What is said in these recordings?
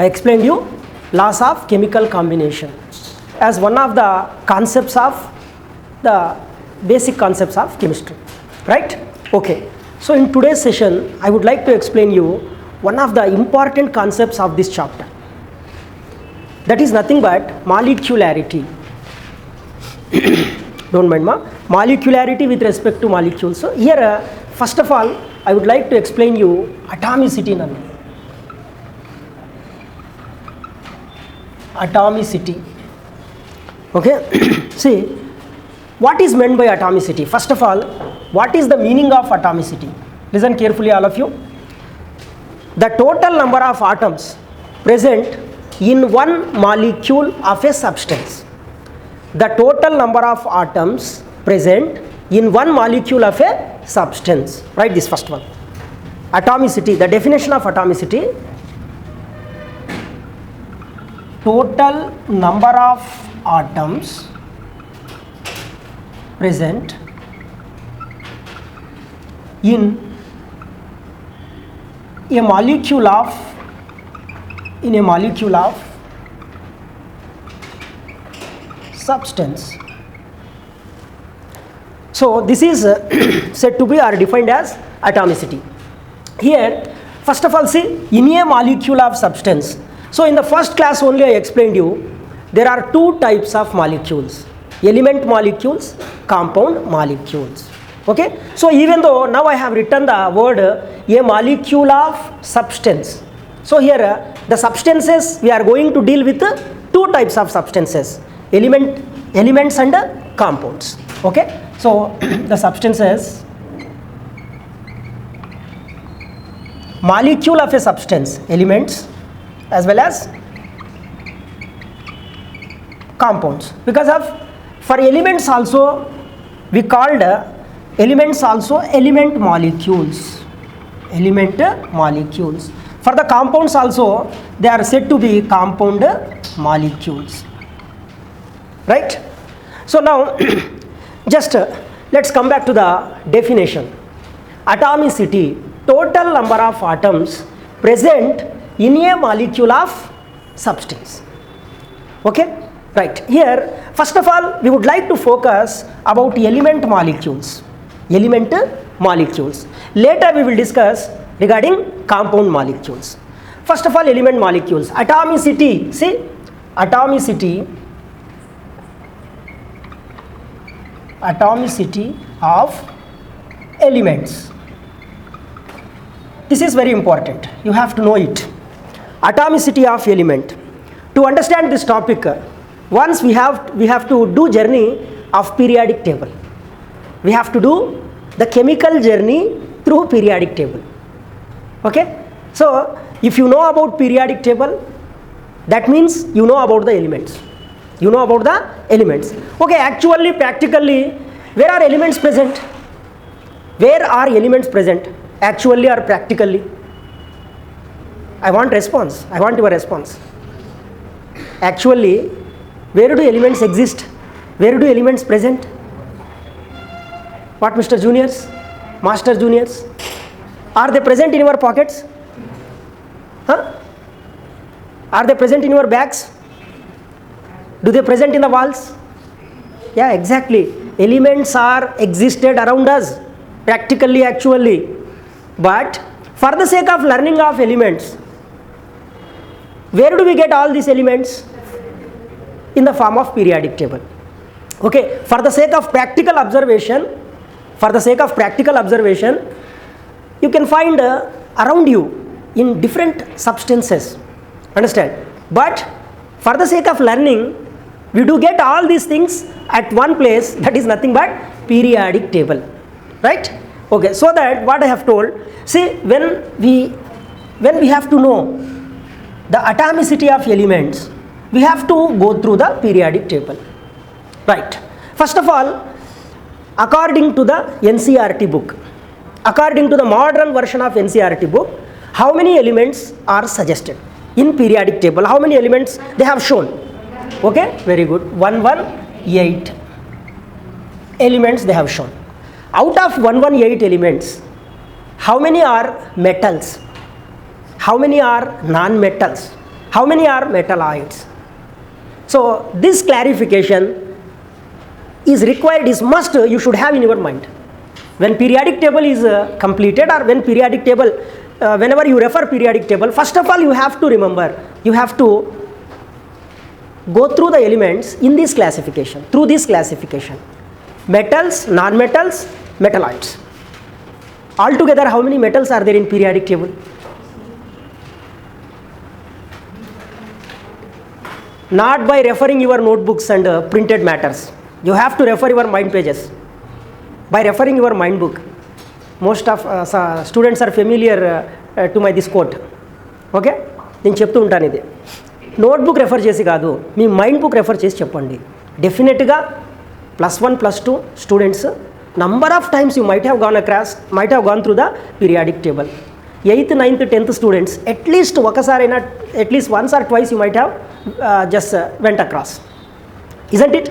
I explained you laws of chemical combination as one of the concepts of the basic concepts of chemistry, right? Okay, so in today's session I would like to explain you one of the important concepts of this chapter, that is nothing but molecularity. Don't mind molecularity with respect to molecules. So here first of all I would like to explain you atomicity. Atomicity. Okay. See, what is meant by atomicity? First of all, what is the meaning of atomicity? Listen carefully, all of you. The total number of atoms present in one molecule of a substance. The total number of atoms present in one molecule of a substance. Write this first one. Atomicity, the definition of atomicity: total number of atoms present in a molecule of substance. So this is said to be or defined as atomicity. Here first of all, see, in a molecule of substance. So in the first class only I explained you there are two types of molecules: element molecules, compound molecules. Okay, so even though now I have written the word a molecule of substance, so here the substances we are going to deal with two types of substances: elements and compounds. Okay, so the substances, molecule of a substance, elements as well as compounds. Because of for elements also we called elements also element molecules. For the compounds also they are said to be compound molecules, right? So now just let's come back to the definition. Atomicity: total number of atoms present in a molecule of substance. Okay, right. Here first of all we would like to focus about element molecules. Later we will discuss regarding compound molecules. First of all, element molecules. Atomicity. See, atomicity of elements. This is very important, you have to know it. Atomicity of element. To understand this topic, once we have to do journey of periodic table. We have to do the chemical journey through periodic table. Okay, so if you know about periodic table, that means you know about the elements. Okay, actually practically where are elements present? Actually or practically? I want your response. Actually, where do elements exist? Where do elements present? What, Mr. Juniors? Master Juniors? Are they present in your pockets? Are they present in your bags? Do they present in the walls? Yeah, exactly. Elements are existed around us, practically, actually. But for the sake of learning of elements, where do we get all these elements? In the form of periodic table. Okay, for the sake of practical observation, you can find around you in different substances. Understand? But for the sake of learning, we do get all these things at one place, that is nothing but periodic table, right? Okay, so that what I have told, see, when we have to know the atomicity of elements, we have to go through the periodic table, right? First of all, according to the NCERT book, according to the modern version of NCERT book, how many elements are suggested in periodic table? How many elements they have shown? Okay, very good. 118 elements they have shown. Out of 118 elements, how many are metals? How many are non-metals? How many are metalloids? So this clarification is required, is must, you should have in your mind. When periodic table is completed, or when periodic table, whenever you refer periodic table, first of all you have to remember, you have to go through the elements in this classification, through this classification. Metals, non-metals, metalloids. Altogether, how many metals are there in periodic table? Not by referring your notebooks and printed matters. You have to refer your mind pages. By referring your mind book. Most of students are familiar to my this quote. Okay? నేను చెప్తూ ఉంటాను ఇది. Notebook refer చేసి కాదు, మీ mind book refer చేసి చెప్పండి. డెఫినెట్గా +1 +2 students number of times you might have gone through the periodic table. 8th, 9th, 10th students at least ఒకసారైనా, at least once or twice you might have just went across. Isn't it?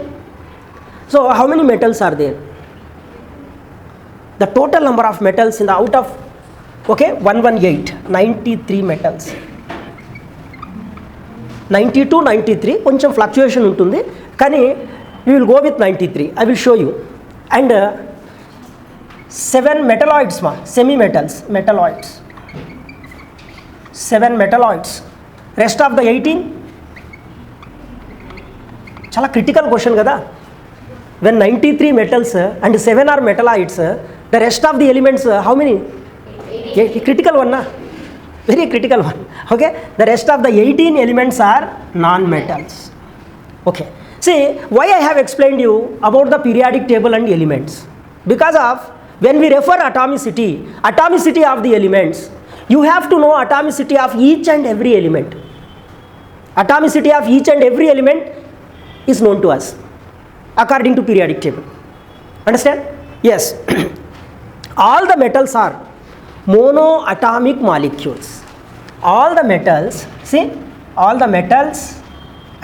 So how many metals are there? The total number of metals in the out of 118, 93 metals. 92, 93 కొంచెం fluctuation ఉంటుంది, కానీ we will go with 93. I will show you. And 7 metalloids, semi metals, metalloids. 7 metalloids. Rest of the 18, చాలా critical question కదా. When 93 metals and 7 are metalloids, the rest of the elements, how many? Critical one, na? Very critical one. Okay, the rest of the 18 elements are non-metals. Okay, see why I have explained you about the periodic table and elements. Because of when we refer atomicity of the elements, you have to know atomicity of each and every element. Atomicity of each and every element is known to us according to periodic table. Understand? Yes. All the metals are monoatomic molecules. All the metals, see, all the metals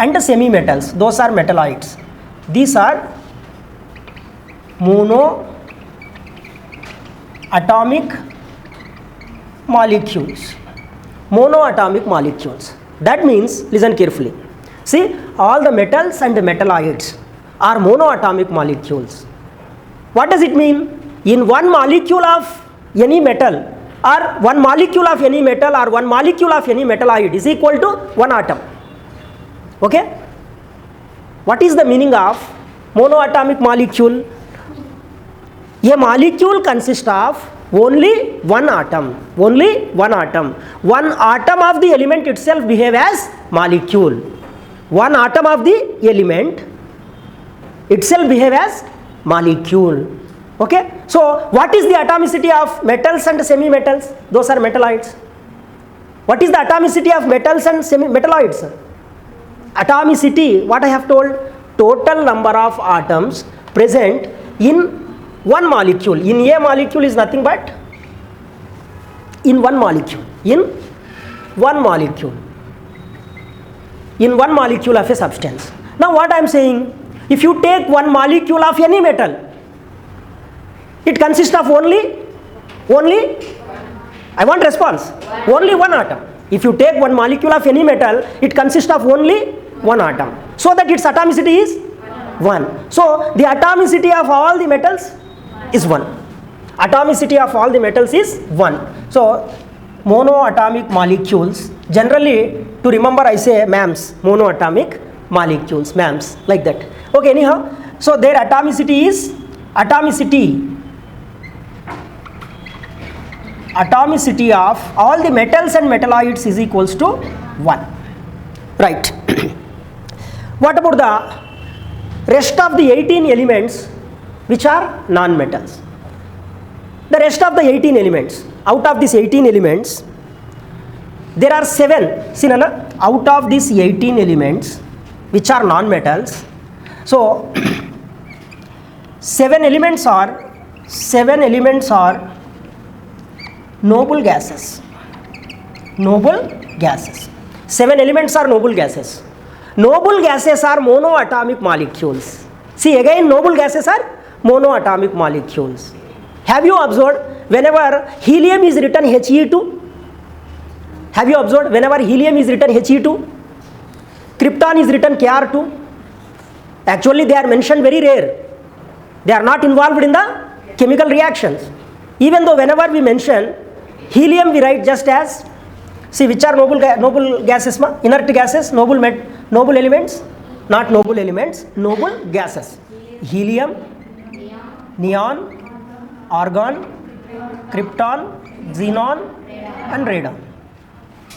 and the semi metals, those are metalloids. These are monoatomic molecules. Monoatomic molecules. That means, listen carefully. See, all the metals and the metalloids are monoatomic molecules. What does it mean? In one molecule of any metal, or one molecule of any metal, or one molecule of any metalloid is equal to one atom. Okay? What is the meaning of monoatomic molecule? A molecule consists of only one atom. Only one atom. One atom of the element itself behave as molecule. One atom of the element itself behave as molecule. Okay, so what is the atomicity of metals and semi metals? Those are metalloids. What is the atomicity of metals and semi metalloids? Atomicity, what I have told, total number of atoms present in one molecule. In a molecule is nothing but in one molecule. In one molecule. In one molecule of a substance. Now what I am saying, if you take one molecule of any metal, it consists of only, I want response, only one atom. If you take one molecule of any metal, it consists of only one atom. So that its atomicity is 1. So the atomicity of all the metals is 1. Atomicity of all the metals is 1. So monoatomic molecules, generally to remember I say MAMS, monoatomic molecules, MAMS, like that. Okay, anyhow, so their atomicity is, atomicity of all the metals and metalloids is equals to 1. Right. What about the rest of the 18 elements which are non-metals? The rest of the 18 elements, out of these 18 elements, there are 7. See, Nana, out of these 18 elements which are non-metals, so 7 elements are noble gases. Noble gases. 7 elements are noble gases. Noble gases are monoatomic molecules. See, again noble gases are monoatomic molecules. Have you observed whenever helium is written He2? Have you observed whenever helium is written He2? Krypton is written Kr2. Actually, they are mentioned very rare. They are not involved in the chemical reactions. Even though whenever we mention helium, we write just as, see which are noble gases, inert gases, noble elements, not noble elements, noble gases. Helium, neon, argon, krypton, xenon and radon.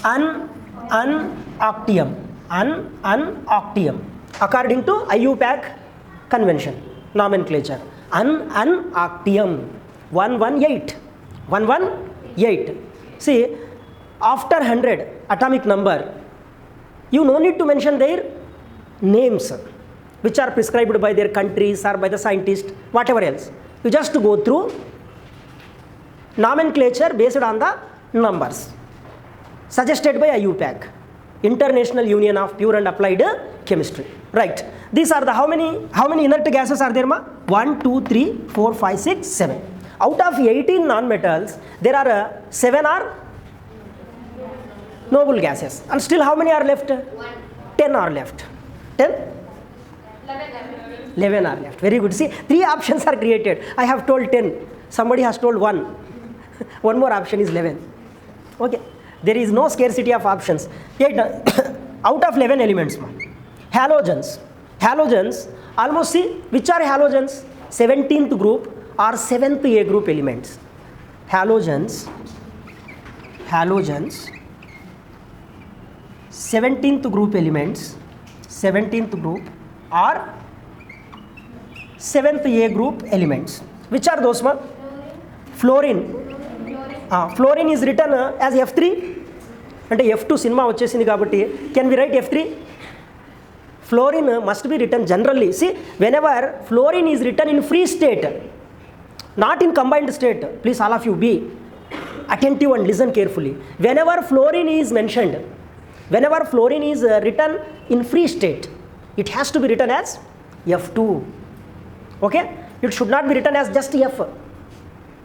Unactinium, unactinium according to IUPAC convention nomenclature. Unactinium 118. See, after 100 atomic number, you no need to mention their names which are prescribed by their countries or by the scientists, whatever else. You just go through nomenclature based on the numbers suggested by IUPAC, International Union of Pure and Applied Chemistry. Right. These are the how many inert gases are there, ma? 1, 2, 3, 4, 5, 6, 7. Out of 18 non-metals, there are 7 are noble gases. And still how many are left? 10 are left. 10? 11 are left. Very good. See, 3 options are created. I have told 10. Somebody has told 1. One more option is 11. Okay. There is no scarcity of options. Out of 11 elements, halogens. Halogens, almost see, which are halogens? 17th group or 7th A group elements. Halogens, 17th group elements, 17th group or 7th A group elements. Which are those, ma? Fluorine. Fluorine is written as F3. And F2 cinema vachesindi kabatti, can we write F3? Fluorine must be written generally. See, whenever fluorine is written in free state, not in combined state, please all of you be attentive and listen carefully. Whenever fluorine is mentioned, whenever fluorine is written in free state, it has to be written as F2. Okay? It should not be written as just F.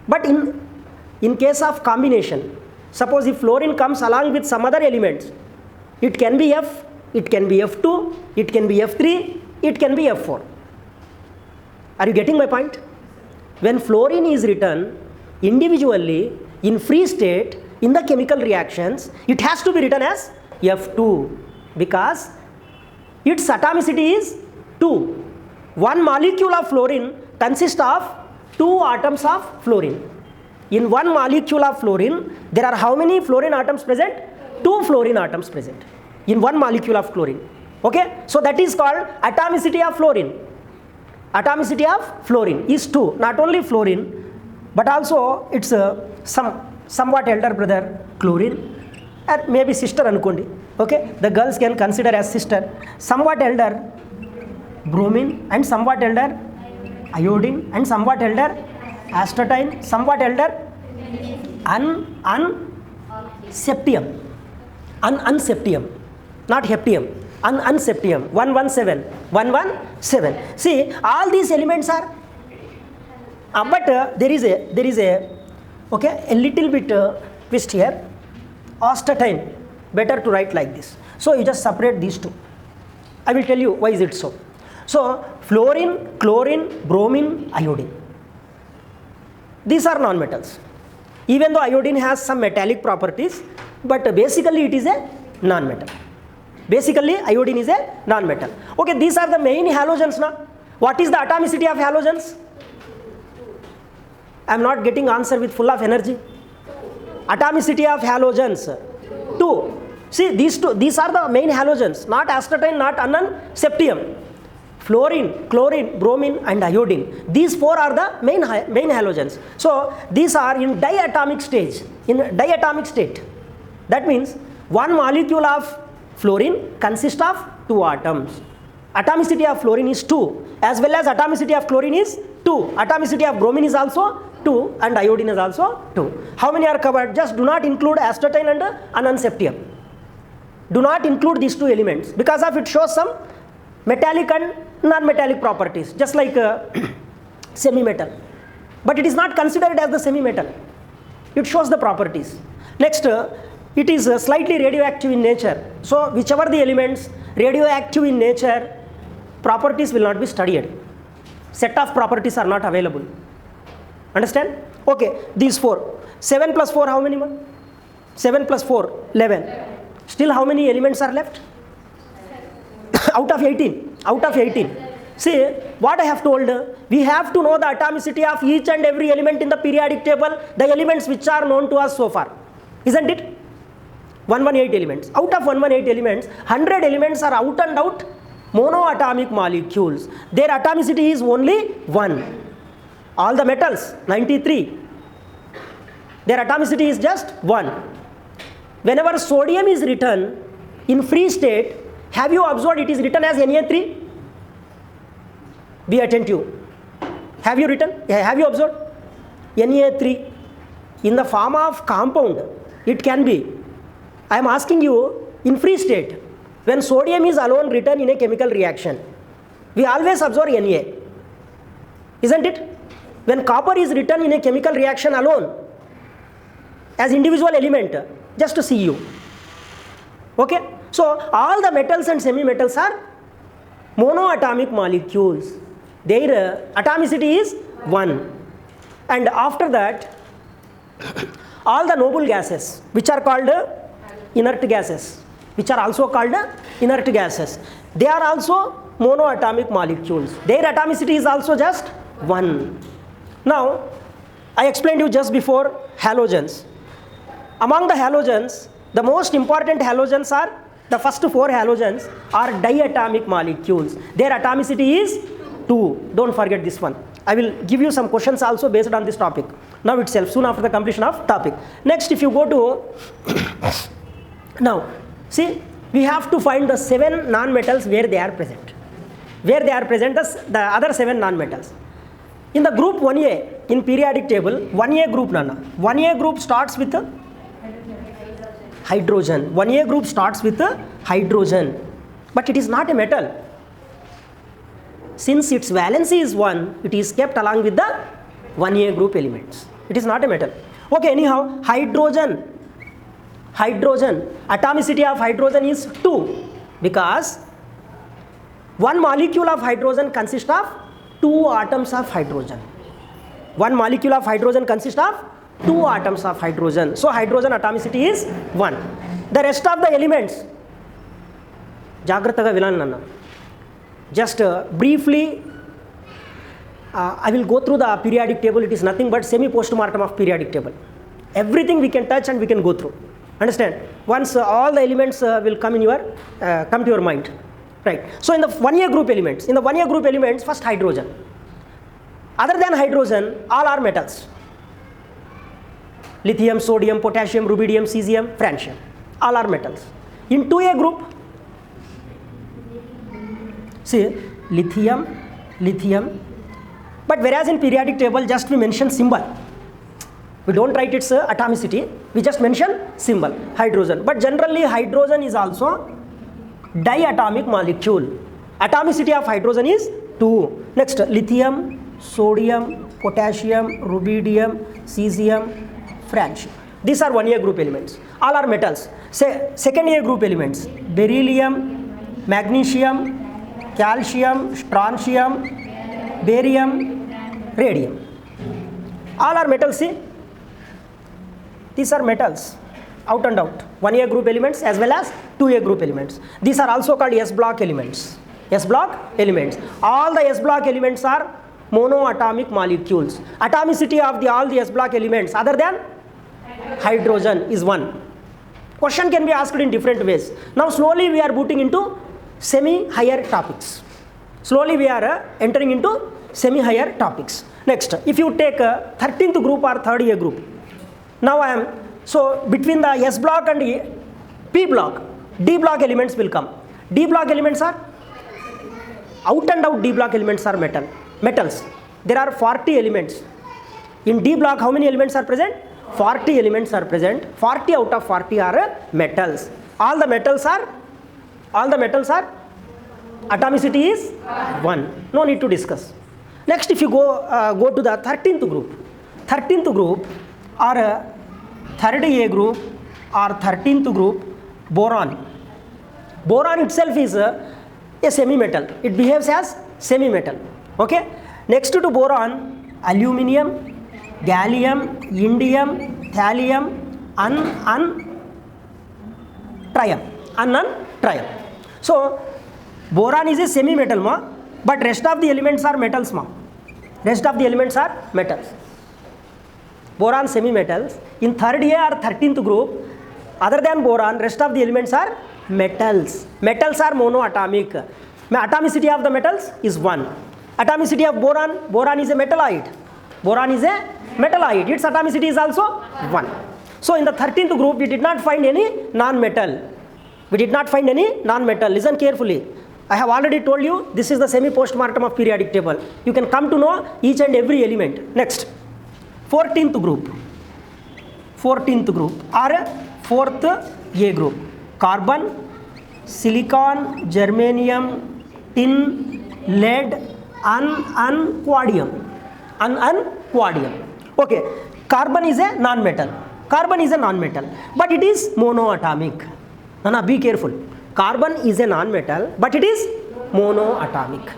But in case of combination, suppose if fluorine comes along with some other elements, it can be F, it can be F2, it can be F3, it can be F4. Are you getting my point? When fluorine is written individually in free state in the chemical reactions, it has to be written as F2 because its atomicity is 2. One molecule of fluorine consists of 2 atoms of fluorine. In one molecule of fluorine, there are how many fluorine atoms present? 2 fluorine atoms present in one molecule of chlorine. Okay? So that is called atomicity of fluorine. Atomicity of fluorine is 2. Not only fluorine, but also it's somewhat elder brother chlorine, or maybe sister anukondi. Okay? The girls can consider as sister. Somewhat elder bromine, and somewhat elder iodine, and somewhat elder astatine, somewhat elder unseptium. Unseptium, not heptium. Unseptium. 117. See, all these elements are, but there is a okay, a little bit twist here. Astatine, better to write like this. So you just separate these two. I will tell you why is it so. So fluorine, chlorine, bromine, iodine. These are non-metals. Even though iodine has some metallic properties, but basically it is a non-metal. Basically iodine is a non-metal. Okay, these are the main halogens now. What is the atomicity of halogens? I am not getting answer with full of energy. Atomicity of halogens 2. See, these are the main halogens, not astatine, not unseptium. Fluorine, chlorine, bromine and iodine. These 4 are the main halogens. So these are in diatomic stage, in diatomic state. That means one molecule of fluorine consists of 2 atoms. Atomicity of fluorine is 2, as well as atomicity of chlorine is 2. Atomicity of bromine is also 2 and iodine is also 2. How many are covered? Just do not include astatine and unseptium. Do not include these 2 elements because of it shows some metallic and non-metallic properties, just like semi-metal. But it is not considered as the semi-metal. It shows the properties. Next, it is slightly radioactive in nature. So whichever the elements Radioactive in nature, properties will not be studied. Set of properties are not available. Understand? Okay, these 4. 7 plus 4, how many more? 7 plus 4, 11. Still how many elements are left? Out of 18. Out of 18. See, what I have told, we have to know the atomicity of each and every element in the periodic table, the elements which are known to us so far. Isn't it? 118 elements. Out of 118 elements, 100 elements are out and out monoatomic molecules. Their atomicity is only 1. All the metals, 93. Their atomicity is just 1. Whenever sodium is written in free state, have you observed it is written as Na3? Be attentive. Have you observed? Na3 in the form of compound, it can be. I am asking you, in free state, when sodium is alone written in a chemical reaction, we always observe Na. Isn't it? When copper is written in a chemical reaction alone, as individual element, just to see you. Okay? So, all the metals and semi-metals are monoatomic molecules. Their atomicity is 1. And after that, all the noble gases, which are called inert gases, they are also monoatomic molecules. Their atomicity is also just 1. Now, I explained you just before halogens. Among the halogens, the most important halogens are, the first 4 halogens are diatomic molecules. Their atomicity is 2. Don't forget this one. I will give you some questions also based on this topic now itself, soon after the completion of topic. Next, if you go to now, see, we have to find the 7 non-metals where they are present. Where they are present, the other 7 non-metals. In the group 1A, in periodic table, 1A group, 1A group starts with hydrogen. 1A group starts with hydrogen. But it is not a metal. Since its valency is 1, it is kept along with the 1A group elements. It is not a metal. Okay, anyhow, hydrogen, atomicity of hydrogen is 2, because one molecule of hydrogen consists of 2 atoms of hydrogen. One molecule of hydrogen consists of 2 atoms of hydrogen. So, hydrogen atomicity is 1. The rest of the elements, Jagrataga Vilanana. Just briefly, I will go through the periodic table. It is nothing but semi-postmortem of periodic table. Everything we can touch and we can go through. Understand? Once all the elements will come to your mind. Right. So, in the 1A group elements, first hydrogen. Other than hydrogen, all are metals. Lithium, sodium, potassium, rubidium, cesium, francium. All are metals. In 2A group, see, lithium. But whereas in periodic table, just we mention symbol. We don't write its atomicity. We just mention symbol, hydrogen. But generally, hydrogen is also diatomic molecule. Atomicity of hydrogen is 2. Next, lithium, sodium, potassium, rubidium, cesium, francium. These are 1A group elements. All are metals. Say, 2A group elements, beryllium, magnesium, calcium, strontium, barium, radium. All are metals, see. These are metals, out and out. 1A group elements as well as 2A group elements. These are also called S block elements. S block elements. All the S block elements are monoatomic molecules. Atomicity of all the S block elements other than hydrogen is 1. Question can be asked in different ways. Now slowly we are booting into semi-higher topics. Slowly we are entering into semi-higher topics. Next, if you take 13th group or 3rd A group. Now so between the S block and P block, D block elements will come. D block elements are out and out. D block elements are metals. There are 40 elements. In D block, how many elements are present? 40 elements are present. 40 out of 40 are metals. All the metals are atomicity is 1. No need to discuss. Next, if you go to the 13th group. 13th group or 3rd A group or 13th group, boron. Boron itself is a semi-metal. It behaves as semi-metal. Okay. Next to boron, aluminium, gallium, indium, thallium, trium. So boron is a semi-metal ma, but rest of the elements are metals ma. Rest of the elements are metals. Boron semi-metals. In third A or 13th group, other than boron, rest of the elements are metals. Metals are monoatomic. Atomicity of the metals is 1. Atomicity of boron is a metalloid. Boron is a metalloid. Its atomicity is also 1. So in the 13th group, we did not find any non-metal. Listen carefully. I have already told you this is the semi-postmortem of periodic table. You can come to know each and every element. Next, 14th group or 4th A group. Carbon, silicon, germanium, tin, lead, quadium. Okay, carbon is a non-metal, but it is monoatomic. Nana, be careful. Carbon is a non-metal, but it is monoatomic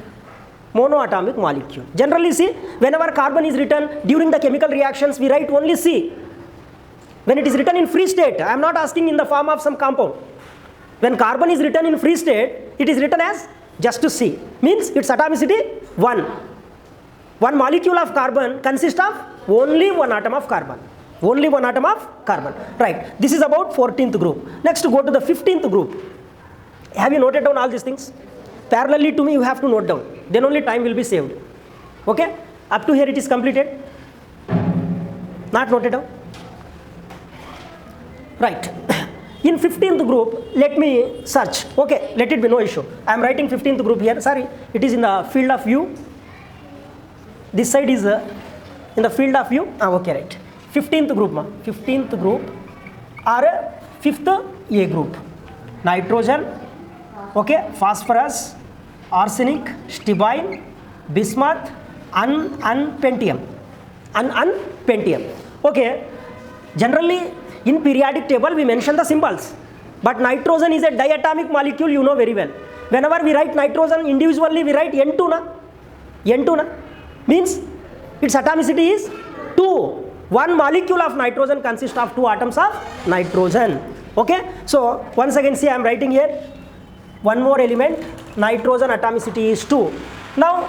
molecule. Generally, see, whenever carbon is written during the chemical reactions, we write only C. When it is written in free state, I am not asking in the form of some compound. When carbon is written in free state, it is written as just to C. Means its atomicity 1. One molecule of carbon consists of only one atom of carbon. Right. This is about 14th group. Next, go to the 15th group. Have you noted down all these things? Parallelly to me, you have to note down. Then only time will be saved. Okay? Up to here it is completed. Not noted down. Right. In 15th group, let me search. Okay, let it be, no issue. I am writing 15th group here. Sorry, it is in the field of view. This side is in the field of view. Okay, right. 15th group or 5th A group. Nitrogen, okay, phosphorus, arsenic, stibine, bismuth, pentium. Okay, generally in periodic table we mention the symbols, but nitrogen is a diatomic molecule, you know very well. Whenever we write nitrogen individually, we write N2 na. Means its atomicity is 2. One molecule of nitrogen consists of 2 atoms of nitrogen. Okay, so once again, see, I am writing here one more element. Nitrogen atomicity is 2. Now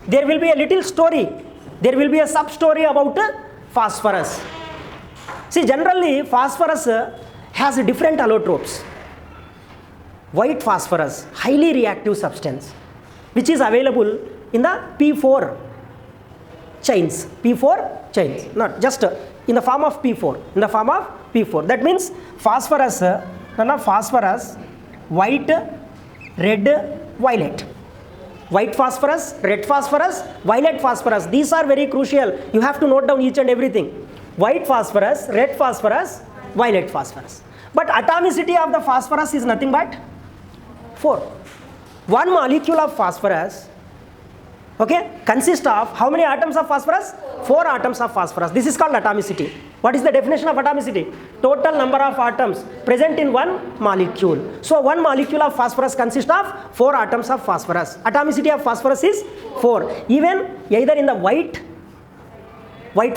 there will be a little story. There will be a sub story about phosphorus. See, generally phosphorus has different allotropes. White phosphorus, highly reactive substance, which is available in the P4 chains. Not just in the form of P4. That means phosphorus, white, red, violet. White phosphorus, red phosphorus, violet phosphorus. These are very crucial. You have to note down each and everything. White phosphorus, red phosphorus, violet phosphorus. But atomicity of the phosphorus is nothing but 4. One molecule of phosphorus, okay, consists of how many atoms of phosphorus? 4 atoms of phosphorus. This is called atomicity. What is the definition of atomicity? Total number of atoms present in one molecule. So one molecule of phosphorus consists of 4 atoms of phosphorus. Atomicity of phosphorus is 4. Even either in the white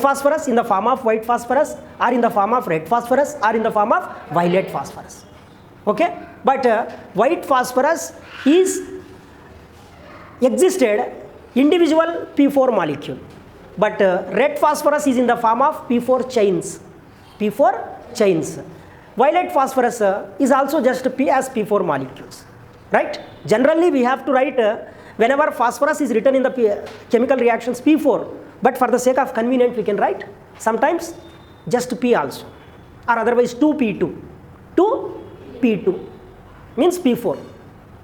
phosphorus, in the form of white phosphorus, or in the form of red phosphorus, or in the form of violet phosphorus. Okay, but white phosphorus is existed individual P4 molecule, but red phosphorus is in the form of P4 chains. Violet phosphorus is also just P4 molecules, right? Generally we have to write whenever phosphorus is written in the chemical reactions P4, but for the sake of convenience we can write sometimes just P also, or otherwise 2P2. 2P2 means P4.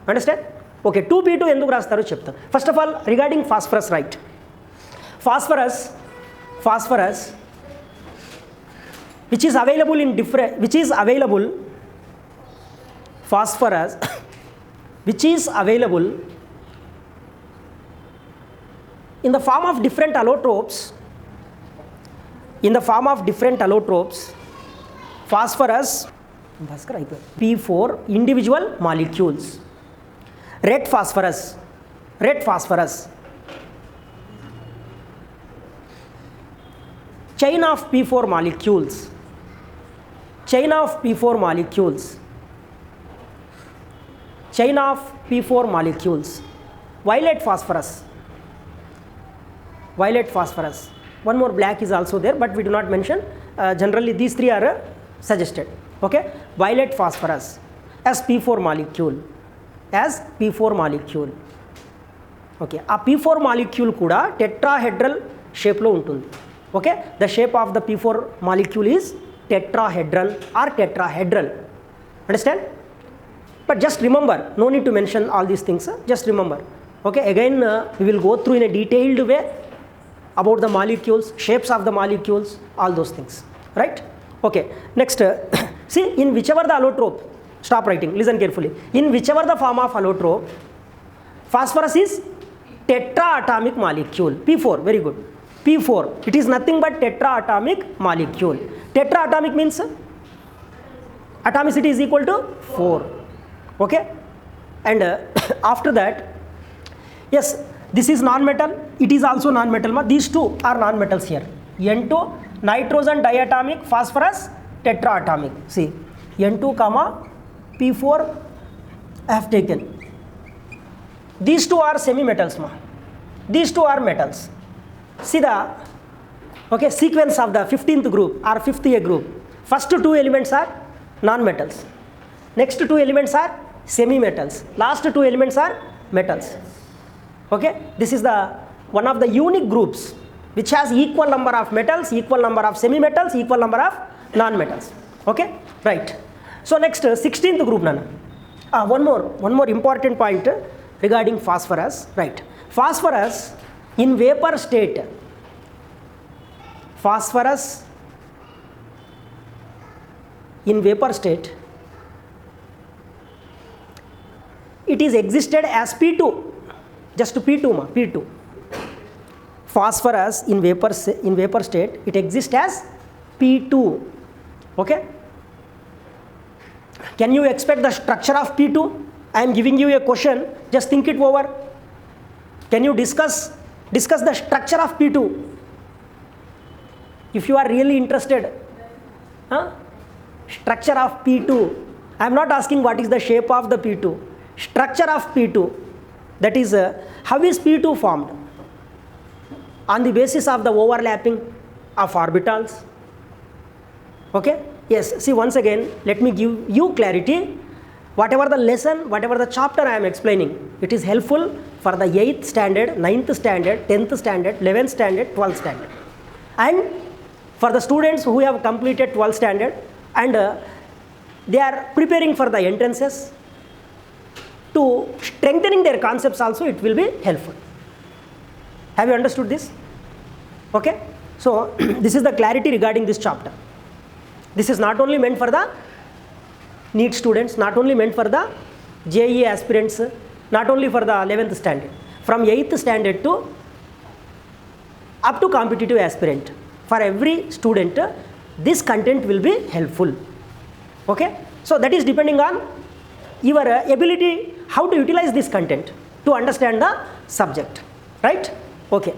Understand? Okay, 2P2 enduku rastaru cheptanu. First of all, regarding phosphorus, right? Phosphorus which is available in in the form of different allotropes. Phosphorus Bhaskar అయిపోయింది. P4 individual molecules. Red phosphorus chain of P4 molecules, chain of P4 molecules, chain of P4 molecules. Violet phosphorus, one more black is also there, but we do not mention. Generally these three are suggested. Okay, violet phosphorus as P4 molecule, okay. A P4 molecule kuda tetrahedral shape lo untundi. Okay, the shape of the P4 molecule is tetrahedron or tetrahedral. Understand? But just remember, no need to mention all these things. Just remember. Okay, again we will go through in a detailed way about the molecules, shapes of the molecules, all those things. Right? Okay. Next, see, in whichever the allotrope, stop writing. Listen carefully. In whichever the form of allotrope, phosphorus is tetraatomic molecule. P4. Very good. P4, it is nothing but tetraatomic molecule. Tetraatomic means atomicity is equal to 4. Okay, and after that, yes, this is non-metal, it is also non-metal. These two are non-metals here. N2 nitrogen diatomic, phosphorus tetraatomic. See, N2 comma P4 I have taken. These two are semi-metals. These two are metals. See the sequence of the 15th group or 5th A group. First two elements are non-metals. Next two elements are semi-metals. Last two elements are metals. Okay, this is the one of the unique groups which has equal number of metals, equal number of semi-metals, equal number of non-metals. Okay, right. So next 16th group nana. One more important point regarding phosphorus. Right, phosphorus in vapor state, it is existed as P2, just P2 P2. Phosphorus in vapor state, it exists as P2. Okay, can you expect the structure of P2? I am giving you a question, just think it over. Can you discuss the structure of P2 if you are really interested. Structure of P2, I am not asking what is the shape of the P2. Structure of P2, that is how is P2 formed? On the basis of the overlapping of orbitals. Okay, yes, see, once again let me give you clarity. Whatever the lesson, whatever the chapter I am explaining, it is helpful for the 8th standard, 9th standard, 10th standard, 11th standard, 12th standard. And for the students who have completed 12th standard and they are preparing for the entrances, to strengthening their concepts also it will be helpful. Have you understood this? Okay, so this is the clarity regarding this chapter. This is not only meant for the NEET students, not only meant for the JEE aspirants, not only for the 11th standard, from 8th standard to up to competitive aspirant. For every student, this content will be helpful. Okay, so that is depending on your ability how to utilize this content to understand the subject. Right? Okay.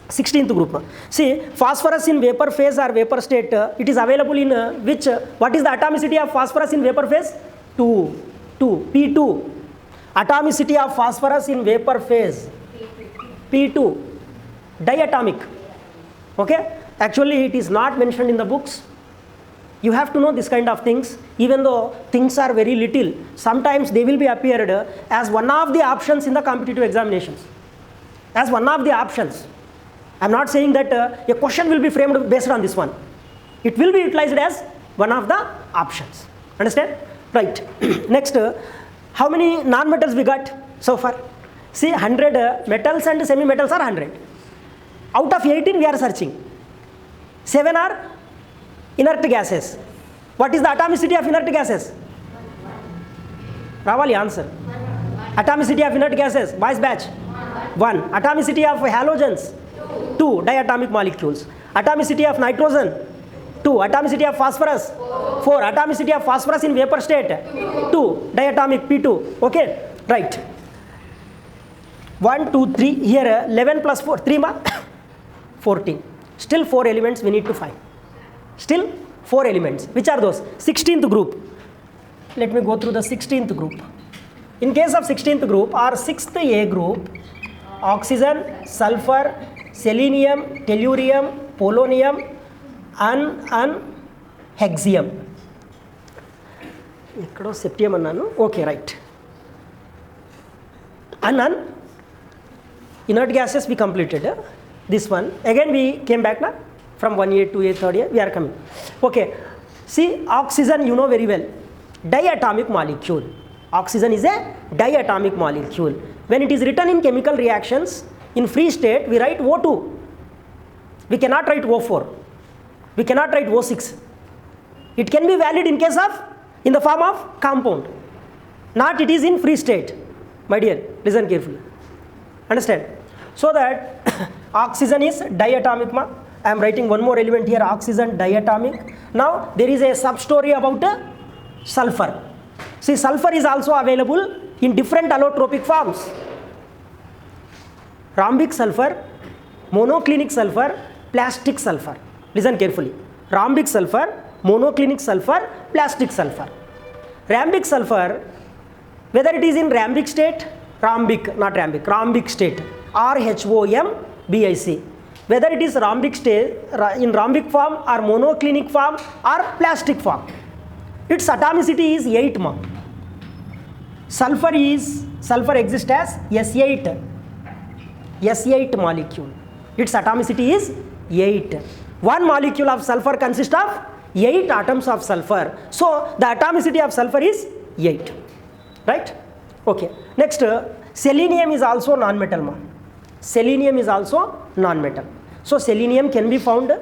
16th group. See, phosphorus in vapor phase or vapor state, it is available in which, what is the atomicity of phosphorus in vapor phase? 2, P2. Atomicity of phosphorus in vapor phase, P2, diatomic. Okay, actually it is not mentioned in the books. You have to know this kind of things. Even though things are very little, sometimes they will be appeared as one of the options in the competitive examinations, as one of the options. I am not saying that a question will be framed based on this one. It will be utilized as one of the options. Understand? Right. Next, how many non-metals we got so far? See, 100 metals and semi-metals are 100. Out of 18 we are searching. 7 are inert gases. What is the atomicity of inert gases? Ravali, answer. Atomicity of inert gases, boys batch. 1. Atomicity of halogens, 2 diatomic molecules. Atomicity of nitrogen, 2. Atomicity of phosphorus 4. Atomicity of phosphorus in vapor state 2. Diatomic P2. Okay, right. 1 2 3 here 11 plus 4 3 ma 14. Still 4 elements we need to find. Still 4 elements. Which are those? 16th group. Let me go through the 16th group. In case of 16th group or 6th A group, oxygen, sulfur, selenium, tellurium, polonium and hexium. ikkado septium annanu. Okay, right. And inert gases we completed. This one again we came back now from 1A, 2A, 3A we are coming. Okay, see, oxygen you know very well, diatomic molecule. Oxygen is a diatomic molecule. When it is written in chemical reactions in free state, we write O2. We cannot write O4. We cannot write O6. It can be valid in case of in the form of compound. Not it is in free state. My dear, listen carefully. Understand? So that oxygen is diatomic. I am writing one more element here, oxygen diatomic. Now there is a sub story about sulfur. See, sulfur is also available in different allotropic forms. Rhombic sulfur, monoclinic sulfur, plastic sulfur. Listen carefully. Rhombic sulfur, monoclinic sulfur, plastic sulfur. Rhambic sulfur, whether it is in rhambic state, rhombic state, RHOMBIC. Whether it is rhombic state, in rhombic form or monoclinic form or plastic form. Its atomicity is 8 ma. Sulfur exists as S8 molecule. Its atomicity is 8. One molecule of sulfur consists of 8 atoms of sulfur. So the atomicity of sulfur is 8. Right? Okay. Next, selenium is also non-metal ma. Selenium is also non-metal. So selenium can be found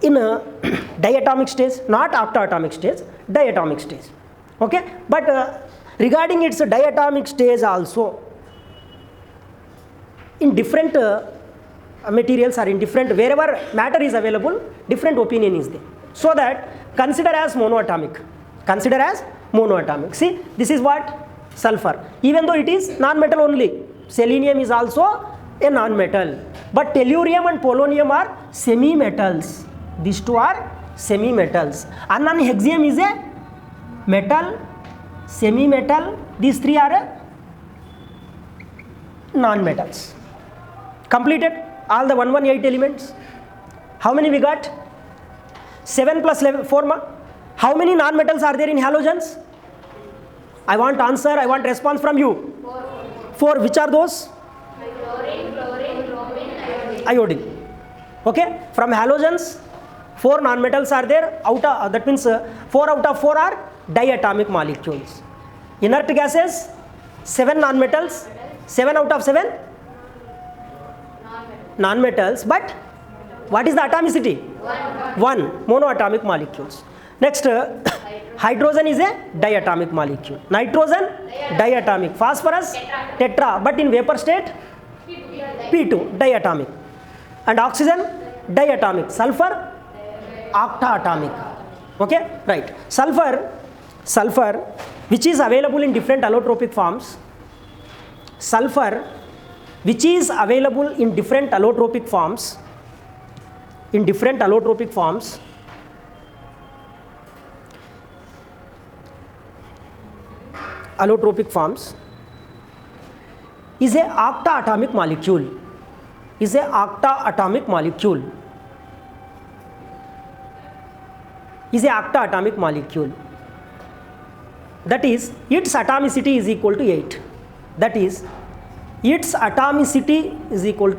in a diatomic stage, not octatomic stage, diatomic stage. Okay, but regarding its diatomic stage also, in different materials or in different, wherever matter is available, different opinion is there. So that consider as monoatomic. See, this is what sulfur. Even though it is non-metal only, selenium is also a non-metal. But tellurium and polonium are semi-metals. These two are semi-metals. And then hexium is a metal, semi-metal. These three are non-metals. Completed all the 118 elements. How many we got? 7 plus 11, 4 ma. How many non-metals are there in halogens? I want answer, I want response from you. 4. Which are those? Iodine. Okay, from halogens 4 non-metals are there. That means 4 out of 4 are diatomic molecules. Inert gases 7 non-metals. 7 out of 7 non-metals. But what is the atomicity? 1 monoatomic molecules. Next, hydrogen is a diatomic molecule. Nitrogen diatomic. Phosphorus tetra. But in vapor state P2 diatomic. And oxygen diatomic. Sulfur octaatomic. Okay, right. Sulfur which is available in different allotropic forms. Sulfur which is available in different allotropic forms. Is a octaatomic molecule. That is, its atomicity is equal to 8. That is, its atomicity is equals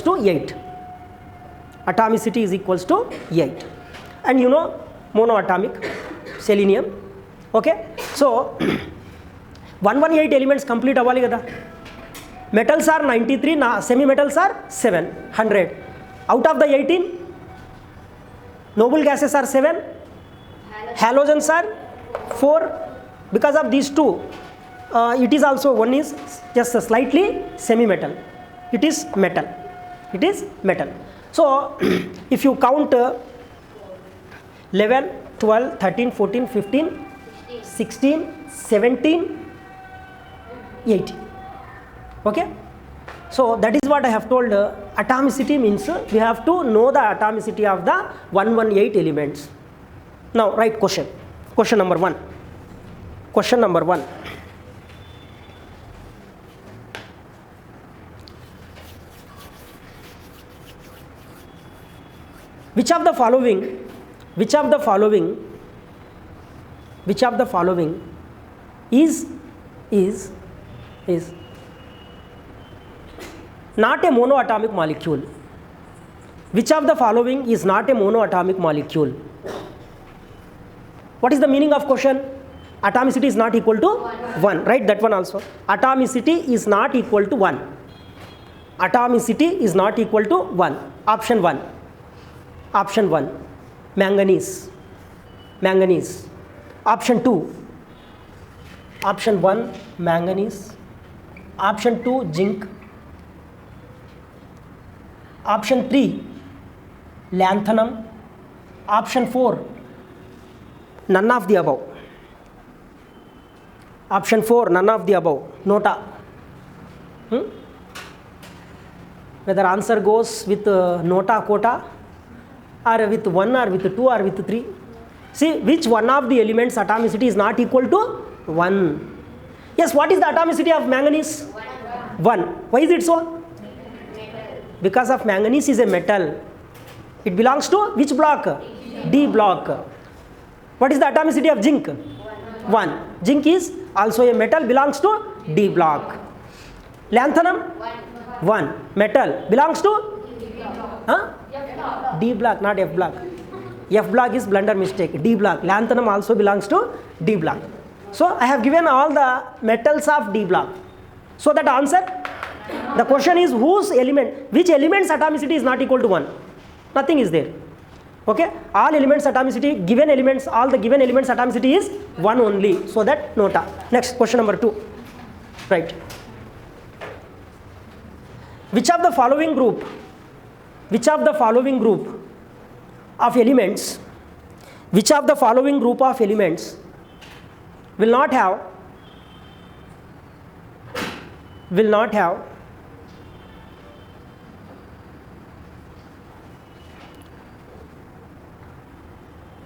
to 8. Atomicity is equals to 8. And you know monoatomic selenium. Okay, so 118 elements complete avali kada. Metals are 93, semi-metals are 700. Out of the 18, noble gases are 7, halogens are 4. Because of these two, it is also one is just slightly semi-metal. It is metal. So if you count 11, 12, 13, 14, 15, 16, 17, 18. Okay? So that is what I have told. Atomicity means we have to know the atomicity of the 118 elements. Now write question. Question number 1. Question number 1. Which of the following is not a monoatomic molecule? Which of the following is not a monoatomic molecule? What is the meaning of question? Atomicity is not equal to 1. Write that one also. Atomicity is not equal to 1. Atomicity is not equal to 1. Option 1. Option 1. Manganese. Manganese. Option 2. Option 1. Manganese. Option 2. Zinc. Option 3. Lanthanum. Option 4. None of the above. Option 4. None of the above. Nota. Whether answer goes with nota quota, or with 1, or with 2, or with 3. See, which one of the elements atomicity is not equal to 1? Yes, what is the atomicity of manganese? 1. Why is it so? Because of manganese is a metal. It belongs to which block? D block. What is the atomicity of zinc? 1. Zinc is also a metal, belongs to D block. Lanthanum? 1. Metal, belongs to? D block, not F block. F block is blunder mistake. D block. Lanthanum also belongs to D block. So I have given all the metals of D block. So that answer, the question is whose element, which element's atomicity is not equal to 1? Nothing is there. Okay? All elements atomicity, given elements, all the given elements atomicity is 1 only. So that nota. Next, question number 2. Right. Which of the following group of elements will not have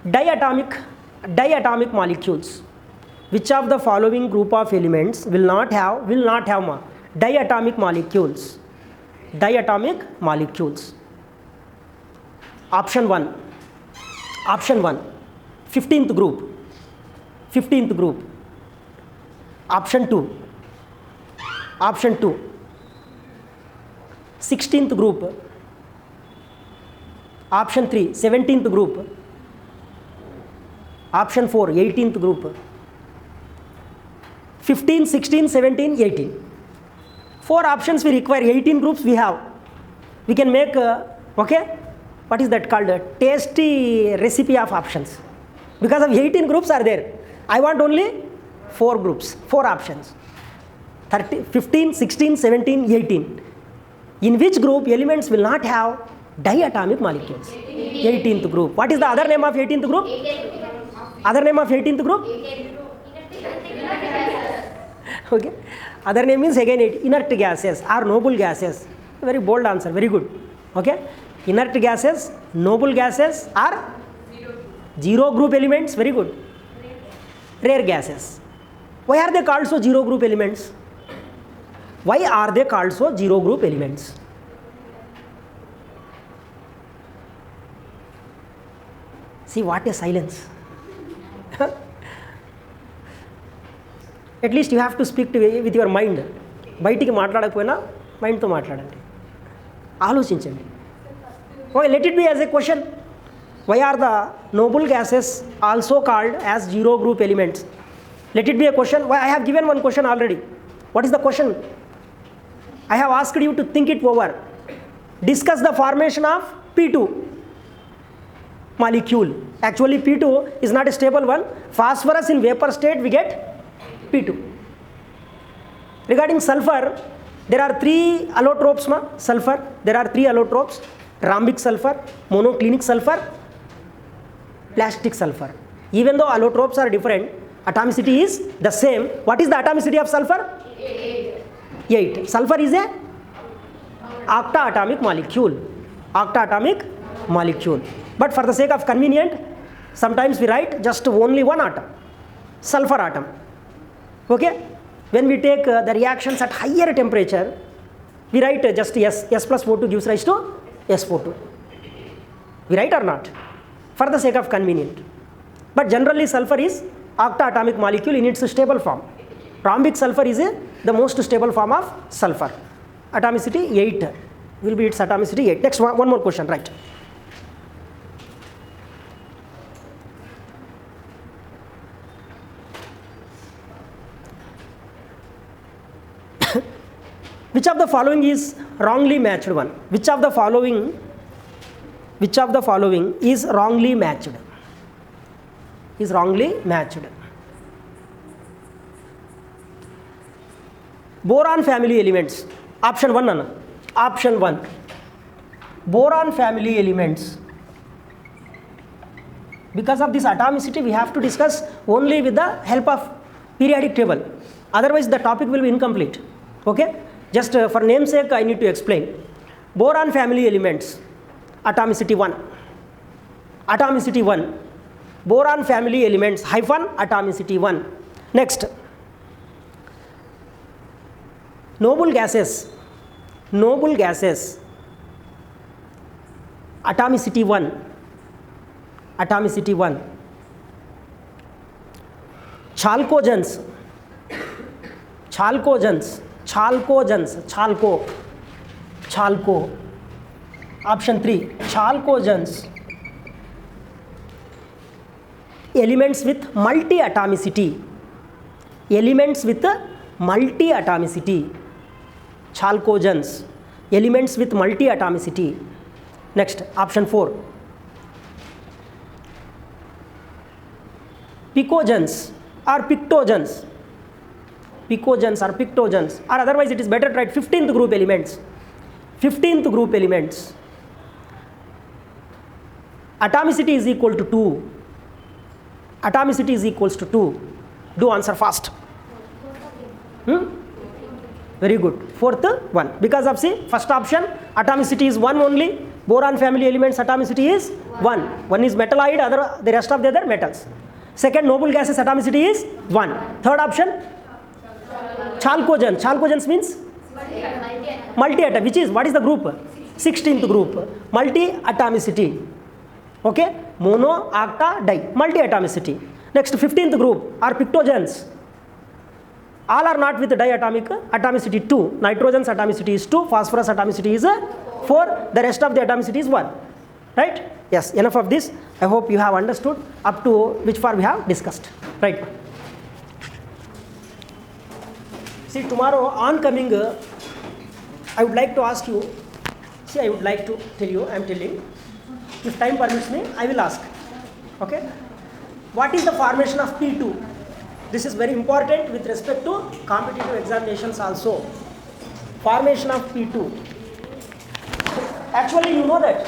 diatomic molecules? Which of the following group of elements will not have diatomic molecules? Diatomic molecules. Option 1. 15th group. Option 2. 16th group. Option 3. 17th group. Option 4. 18th group. 15, 16, 17, 18. 4 options we require. 18 groups we have. We can make okay, what is that called? A tasty recipe of options. Because of 18 groups are there, I want only 4 groups, 4 options. 15, 16, 17, 18. In which group elements will not have diatomic molecules? 18th group. What is the other name of 18th group? Other name of 18th group? Okay. Other name is again inert gases or noble gases. Very bold answer. Very good. Okay. Inert gases, noble gases are zero group elements. Very good. Rare gases. Why are they called so zero group elements? Why are they called so zero group elements? See what a silence. At least you have to speak with your mind. బయటికి మాట్లాడకపోయినా మైండ్తో మాట్లాడండి, ఆలోచించండి. Okay, let it be as a question. Why are the noble gases also called as zero group elements? Let it be a question. Why I have given one question already. What is the question? I have asked you to think it over. Discuss the formation of P2 molecule. Actually P2 is not a stable one. Phosphorus in vapor state we get P2. Regarding sulfur, there are 3 allotropes. Sulfur, there are 3 allotropes: rhombic sulfur, monoclinic sulfur, plastic sulfur. Even though allotropes are different, atomicity is the same. What is the atomicity of sulfur? 8. Sulfur is a octaatomic molecule. Octaatomic molecule. But for the sake of convenient, sometimes we write just only one atom, sulfur atom. Okay? When we take the reactions at higher temperature, we write just S. S plus O2 gives rise to SO2. We write or not? For the sake of convenient. But generally sulfur is octaatomic molecule in its stable form. Rhombic sulfur is the most stable form of sulfur. Atomicity 8 will be its atomicity 8. Next one more question, right? Which of the following is wrongly matched one? Which of the following is wrongly matched? Is wrongly matched. Boron family elements. Option 1 Anna. Option 1. Boron family elements. Because of this atomicity, we have to discuss only with the help of periodic table. Otherwise, the topic will be incomplete. Okay? Just for namesake, I need to explain. Boron family elements. Atomicity 1. Atomicity 1. Boron family elements hyphen atomicity 1. Next. Noble gases. Noble gases. Atomicity 1. Atomicity 1. Chalcogens. Chalcogens. Chalcogens. Chalco. Option 3. Chalcogens. Elements with multi-atomicity. Elements with multi-atomicity. Chalcogens. Elements with multi-atomicity. Next, option 4. Picogens or pictogens. Picogens or pictogens, or otherwise it is better to write 15th group elements. 15th group elements. Atomicity is equal to 2. Atomicity is equals to 2. Do answer fast. Very good. Fourth one. Because of see, first option, atomicity is 1 only. Boron family elements atomicity is 1. One is metalloid, the rest of the other metals. Second, noble gases atomicity is 1. Third option, chalcogen. Chalcogens means multi-atom, which is, what is the group? 16th group. Multi-atomicity. Okay? Mono, octa, di. Multi-atomicity. Next, 15th group are pictogens. All are not with diatomic atomicity 2. Nitrogen's atomicity is 2. Phosphorus atomicity is 4. The rest of the atomicity is 1. Right? Yes, enough of this. I hope you have understood up to which far we have discussed. Right? See, tomorrow oncoming, I would like to ask you, see, I would like to tell you, I am telling, if time permits me, I will ask. Okay? What is the formation of P2? This is very important with respect to competitive examinations also. Formation of P2. Actually, you know that